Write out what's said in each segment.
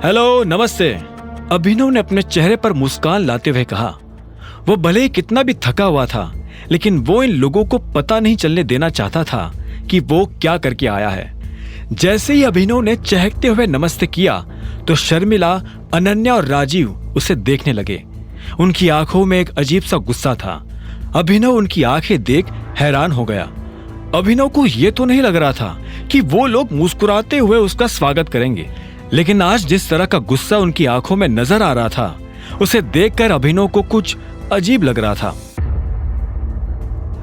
Hello, नमस्ते। अभिनव ने अपने चेहरे पर मुस्कान लाते हुए कहा। वो भले ही कितना भी थका हुआ था, लेकिन वो इन लोगों को पता नहीं चलने देना चाहता था कि वो क्या करके आया है। जैसे ही अभिनव ने चहकते हुए नमस्ते किया तो शर्मिला, अनन्या और राजीव उसे देखने लगे। उनकी आंखों में एक अजीब सा गुस्सा था। अभिनव उनकी आंखें देख हैरान हो गया। अभिनव को यह तो नहीं लग रहा था कि वो लोग मुस्कुराते हुए उसका स्वागत करेंगे, लेकिन आज जिस तरह का गुस्सा उनकी आंखों में नजर आ रहा था, उसे देखकर अभिनव को कुछ अजीब लग रहा था।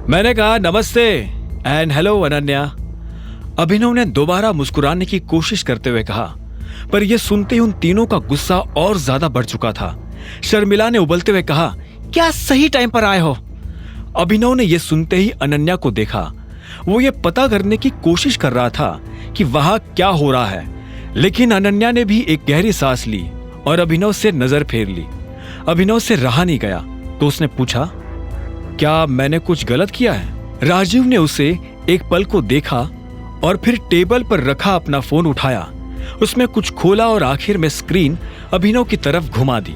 मैंने कहा नमस्ते एंड हेलो अनन्या। अभिनव ने दोबारा मुस्कुराने की कोशिश करते हुए कहा, पर यह सुनते ही उन तीनों का गुस्सा और ज्यादा बढ़ चुका था। शर्मिला ने उबलते हुए कहा, क्या सही टाइम पर आए हो? अभिनव ने यह सुनते ही अनन्या को देखा। वो ये पता करने की कोशिश कर रहा था कि वहां क्या हो रहा है, लेकिन अनन्या ने भी एक गहरी सांस ली और अभिनव से नजर फेर ली। अभिनव से रहा नहीं गया तो उसने पूछा, क्या मैंने कुछ गलत किया है? राजीव ने उसे एक पल को देखा और फिर टेबल पर रखा अपना फोन उठाया, उसमें कुछ खोला और आखिर में स्क्रीन अभिनव की तरफ घुमा दी।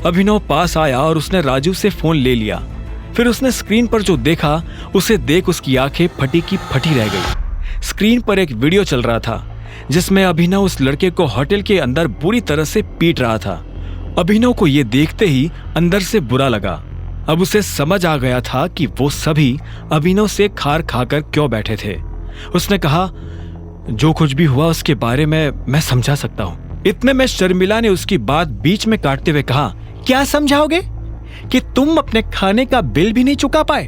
अभिनव पास आया और उसने राजीव से फोन ले लिया। फिर उसने स्क्रीन पर जो देखा उसे देख उसकी आंखें फटी की फटी रह गई। स्क्रीन पर एक वीडियो चल रहा था जिसमें अभिनव उस लड़के को होटल के अंदर बुरी तरह से पीट रहा था। अभिनव को यह देखते ही अंदर से बुरा लगा। अब उसे समझ आ गया था कि वो सभी अभिनव से खार खाकर क्यों बैठे थे। उसने कहा, जो कुछ भी हुआ उसके बारे में मैं समझा सकता हूँ। इतने में शर्मिला ने उसकी बात बीच में काटते हुए कहा, क्या समझाओगे? कि तुम अपने खाने का बिल भी नहीं चुका पाए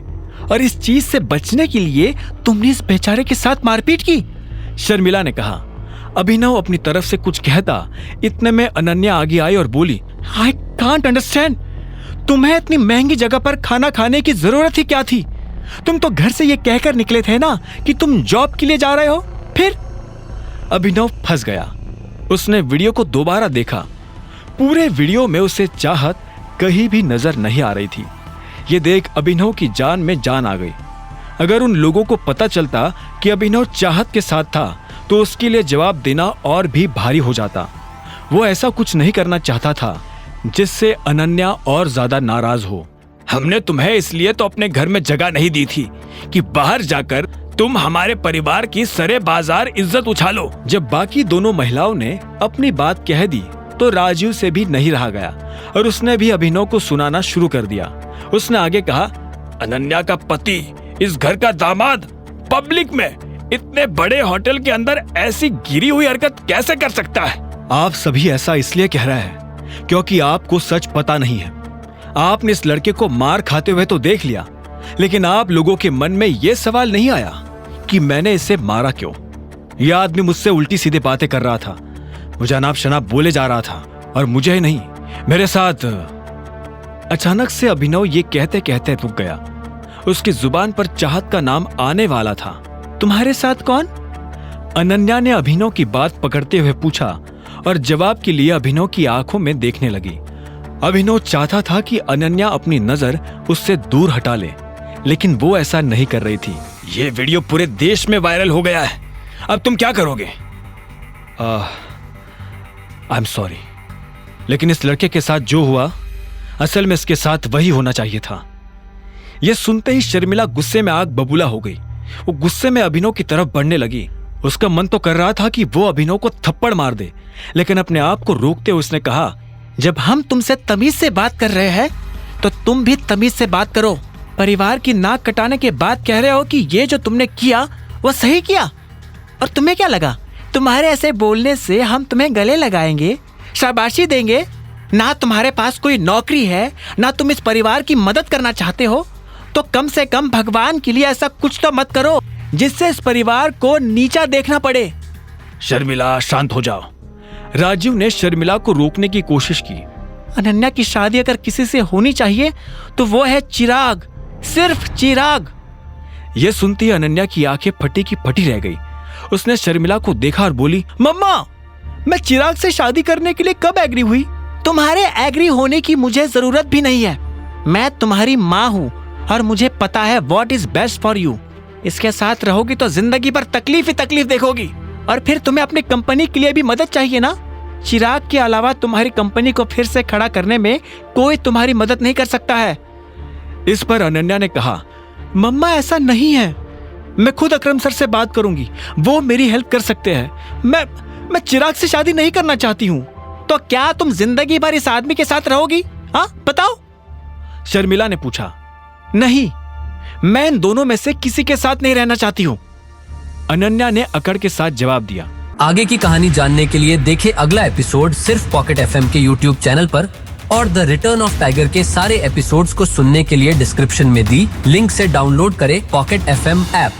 और इस चीज से बचने के लिए तुमने इस बेचारे के साथ मारपीट की? शर्मिला ने कहा। अभिनव अपनी तरफ से कुछ कहता, इतने में अनन्या आगे आई और बोली, आई कांट अंडरस्टैंड, तुम्हें इतनी महंगी जगह पर खाना खाने की जरूरत ही क्या थी? तुम तो घर से ये कहकर निकले थे ना कि तुम जॉब के लिए जा रहे हो। फिर अभिनव फंस गया। उसने वीडियो को दोबारा देखा। पूरे वीडियो में उसे चाहत कहीं भी नजर नहीं आ रही थी। ये देख अभिनव की जान में जान आ गई। अगर उन लोगों को पता चलता कि अभिनव चाहत के साथ था तो उसके लिए जवाब देना और भी भारी हो जाता। वो ऐसा कुछ नहीं करना चाहता था जिससे अनन्या और ज्यादा नाराज हो। हमने तुम्हें इसलिए तो अपने घर में जगह नहीं दी थी कि बाहर जाकर तुम हमारे परिवार की सरे बाजार इज्जत उछालो। जब बाकी दोनों महिलाओं ने अपनी बात कह दी तो राजीव से भी नहीं रहा गया और उसने भी अभिनव को सुनाना शुरू कर दिया। उसने आगे कहा, अनन्या का पति, इस घर का दामाद, पब्लिक में इतने बड़े होटल के अंदर ऐसी गिरी हुई हरकत कैसे कर सकता है? आप सभी ऐसा इसलिए कह रहे हैं क्योंकि आपको सच पता नहीं है। आपने इस लड़के को मार खाते हुए तो देख लिया, लेकिन आप लोगों के मन में यह सवाल नहीं आया कि मैंने इसे मारा क्यों? यह आदमी मुझसे उल्टी सीधी बातें कर रहा था, मुझे अनाप शनाप बोले जा रहा था और मुझे ही नहीं, मेरे साथ। अचानक से अभिनव ये कहते कहते रुक गया। उसकी जुबान पर चाहत का नाम आने वाला था। तुम्हारे साथ कौन? अनन्या ने अभिनव की बात पकड़ते हुए पूछा और जवाब के लिए अभिनव की आंखों में देखने लगी। अभिनव चाहता था कि अनन्या अपनी नजर उससे दूर हटा ले, लेकिन वो ऐसा नहीं कर रही थी। ये वीडियो पूरे देश में वायरल हो गया है, अब तुम क्या करोगे? आई एम सॉरी, लेकिन इस लड़के के साथ जो हुआ असल में इसके साथ वही होना चाहिए था। यह सुनते ही शर्मिला गुस्से में आग बबूला हो गई। वो गुस्से में अभिनव की तरफ बढ़ने लगी। उसका मन तो कर रहा था कि वो अभिनव को थप्पड़ मार दे, लेकिन अपने आप को रोकते हुए उसने कहा, जब हम तुमसे तमीज से बात कर रहे हैं तो तुम भी तमीज से बात करो। परिवार की नाक कटाने के बाद कह रहे हो कि ये जो तुमने किया वो सही किया, और तुम्हें क्या लगा तुम्हारे ऐसे बोलने से हम तुम्हें गले लगाएंगे, शाबाशी देंगे? ना तुम्हारे पास कोई नौकरी है, ना तुम इस परिवार की मदद करना चाहते हो, तो कम से कम भगवान के लिए ऐसा कुछ तो मत करो जिससे इस परिवार को नीचा देखना पड़े। शर्मिला, शांत हो जाओ। राजीव ने शर्मिला को रोकने की कोशिश की। अनन्या की शादी अगर किसी से होनी चाहिए तो वो है चिराग, सिर्फ चिराग। यह सुनती ही अनन्या की आंखें फटी की फटी रह गई। उसने शर्मिला को देखा और बोली, मम्मा, मैं चिराग से शादी करने के लिए कब एग्री हुई? तुम्हारे एग्री होने की मुझे जरूरत भी नहीं है। मैं तुम्हारी माँ हूँ और मुझे पता है what is best for you. इसके साथ रहोगी तो जिंदगी भर तकलीफ ही तकलीफ देखोगी, और फिर तुम्हें अपनी कंपनी के लिए भी मदद चाहिए ना, चिराग के अलावा तुम्हारी कंपनी को फिर से खड़ा करने में कोई तुम्हारी मदद नहीं कर सकता है। इस पर अनन्या ने कहा, मम्मा ऐसा नहीं है, मैं खुद अकरम सर से बात करूंगी, वो मेरी हेल्प कर सकते हैं। मैं चिराग से शादी नहीं करना चाहती हूं। तो क्या तुम जिंदगी भर इस आदमी के साथ रहोगी? हाँ बताओ, शर्मिला ने पूछा। नहीं, मैं इन दोनों में से किसी के साथ नहीं रहना चाहती हूं, अनन्या ने अकड़ के साथ जवाब दिया। आगे की कहानी जानने के लिए देखें अगला एपिसोड सिर्फ पॉकेट एफएम के YouTube चैनल पर, और द रिटर्न ऑफ टाइगर के सारे एपिसोड्स को सुनने के लिए डिस्क्रिप्शन में दी लिंक से डाउनलोड करें पॉकेट एफएम ऐप।